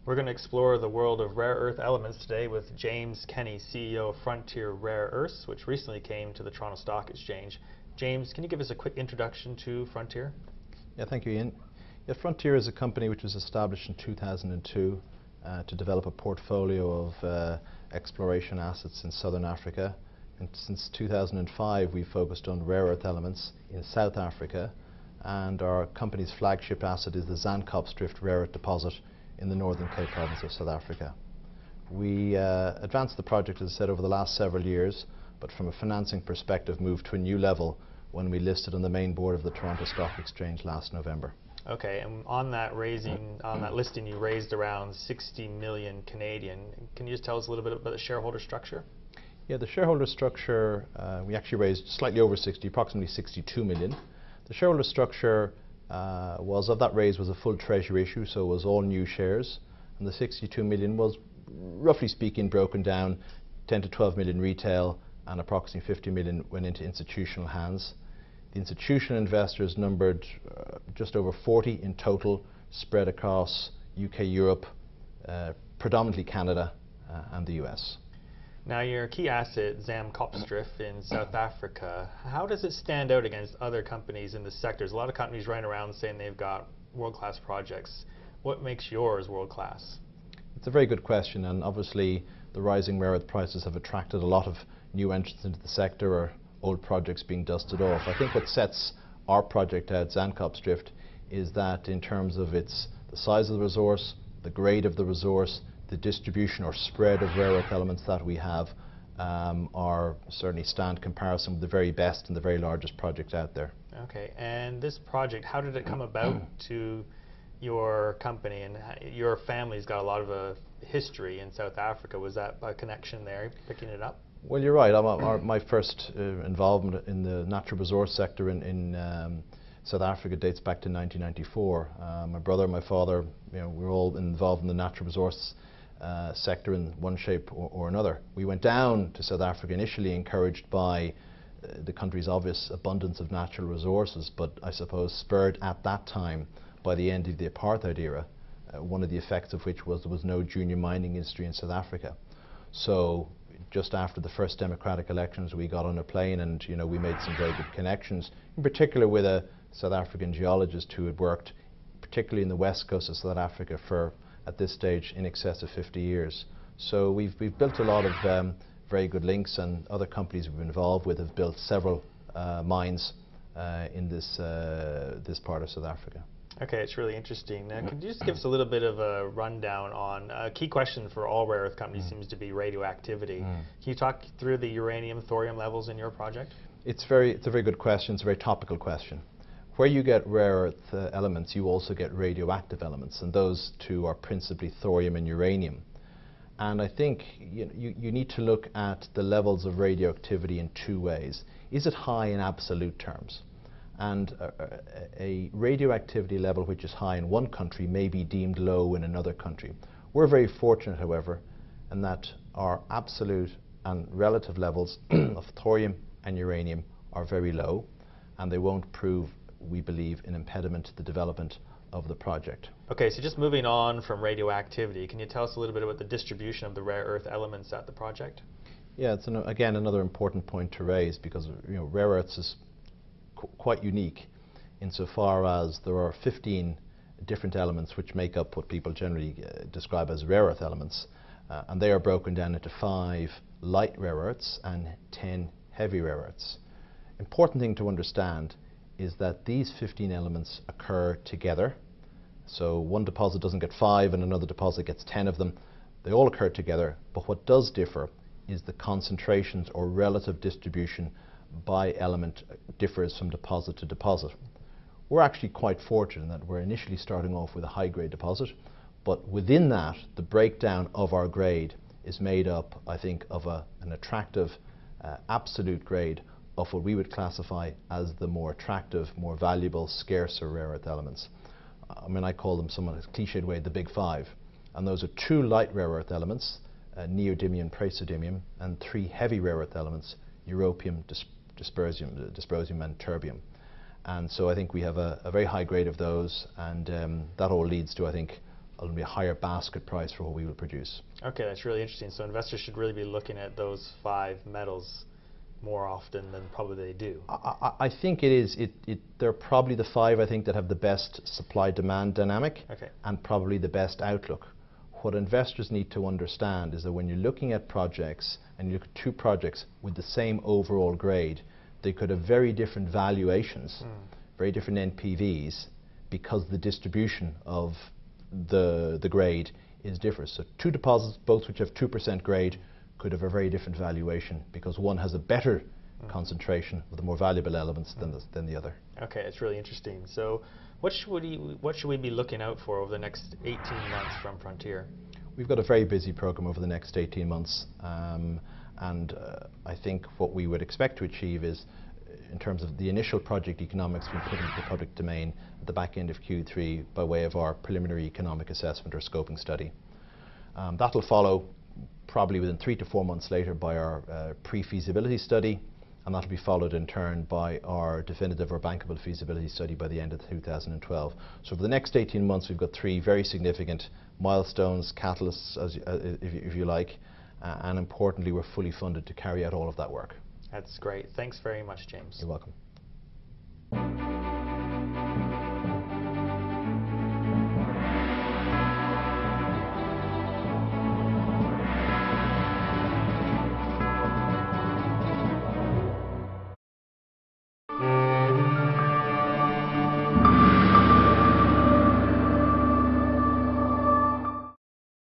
We're going to explore the world of rare earth elements today with James Kenny, CEO of Frontier Rare Earths, which recently came to the Toronto Stock Exchange. James, can you give us a quick introduction to Frontier? Yeah, thank you, Ian. Yeah, Frontier is a company which was established in 2002 to develop a portfolio of exploration assets in Southern Africa. And since 2005, we've focused on rare earth elements in South Africa, and our company's flagship asset is the Zandkopsdrift rare earth deposit in the Northern Cape province of South Africa. We advanced the project, as I said, over the last several years, but from a financing perspective moved to a new level when we listed on the main board of the Toronto Stock Exchange last November. Okay, and on that listing, you raised around 60 million Canadian. Can you just tell us a little bit about the shareholder structure? Yeah, the shareholder structure, we actually raised slightly over 60, approximately 62 million. The shareholder structure of that raise was a full treasury issue, so it was all new shares, and the 62 million was, roughly speaking, broken down 10 to 12 million retail and approximately 50 million went into institutional hands. The institutional investors numbered just over 40 in total, spread across UK, Europe, predominantly Canada and the US. Now, your key asset, Zandkopsdrift in South Africa, how does it stand out against other companies in the sector? There's a lot of companies running around saying they've got world-class projects. What makes yours world-class? It's a very good question, and obviously the rising rare earth prices have attracted a lot of new entrants into the sector, or old projects being dusted off. I think what sets our project out, Zandkopsdrift, is that in terms of the size of the resource, the grade of the resource, the distribution or spread of rare earth elements that we have are certainly stand comparison with the very best and the very largest project out there. Okay, and this project, how did it come about to your company? And your family's got a lot of history in South Africa. Was that a connection there, picking it up? Well, you're right. My first involvement in the natural resource sector in South Africa dates back to 1994. My brother, my father, we were all involved in the natural resource sector in one shape or another. We went down to South Africa initially encouraged by the country's obvious abundance of natural resources, but I suppose spurred at that time by the end of the apartheid era, one of the effects of which was there was no junior mining industry in South Africa. So just after the first democratic elections, we got on a plane and we made some very good connections, in particular with a South African geologist who had worked particularly in the west coast of South Africa for, at this stage, in excess of 50 years. So we've built a lot of very good links, and other companies we've been involved with have built several mines in this part of South Africa. Okay, it's really interesting. Now, could you just give us a little bit of a rundown on a key question for all rare earth companies seems to be radioactivity. Can you talk through the uranium, thorium levels in your project? It's a very good question. It's a very topical question. Where you get rare earth elements, you also get radioactive elements, and those two are principally thorium and uranium. And I think you need to look at the levels of radioactivity in two ways. Is it high in absolute terms? And a radioactivity level which is high in one country may be deemed low in another country. We're very fortunate, however, in that our absolute and relative levels of thorium and uranium are very low, and they won't prove, we believe, an impediment to the development of the project. Okay, so just moving on from radioactivity, can you tell us a little bit about the distribution of the rare earth elements at the project? Yeah, it's again another important point to raise, because rare earths is quite unique insofar as there are 15 different elements which make up what people generally describe as rare earth elements, and they are broken down into 5 light rare earths and 10 heavy rare earths. Important thing to understand is that these 15 elements occur together, so one deposit doesn't get 5 and another deposit gets 10 of them. They all occur together, but what does differ is the concentrations or relative distribution by element differs from deposit to deposit. We're actually quite fortunate in that we're initially starting off with a high-grade deposit, but within that, the breakdown of our grade is made up, I think, of an attractive absolute grade of what we would classify as the more attractive, more valuable, scarcer rare earth elements. I mean, I call them, somewhat cliched way, the big 5. And those are 2 light rare earth elements, neodymium, praseodymium, and 3 heavy rare earth elements, europium, dysprosium and terbium. And so I think we have a very high grade of those, and that all leads to, I think, it'll be a higher basket price for what we will produce. Okay, that's really interesting. So investors should really be looking at those 5 metals more often than probably they do. I think it is. They're probably the 5, I think, that have the best supply-demand dynamic, Okay. and probably the best outlook. What investors need to understand is that when you're looking at projects, and you look at 2 projects with the same overall grade, they could have very different valuations, very different NPVs, because the distribution of the grade is different. So 2 deposits, both which have 2% grade, could have a very different valuation, because one has a better concentration of the more valuable elements than the other. Okay, it's really interesting. So what should we be looking out for over the next 18 months from Frontier? We've got a very busy program over the next 18 months, and I think what we would expect to achieve is, in terms of the initial project economics being put into the public domain at the back end of Q3 by way of our preliminary economic assessment or scoping study. That'll follow probably within 3 to 4 months later by our pre-feasibility study, and that'll be followed in turn by our definitive or bankable feasibility study by the end of 2012. So for the next 18 months we've got 3 very significant milestones, catalysts, if you like, and importantly we're fully funded to carry out all of that work. That's great. Thanks very much, James. You're welcome.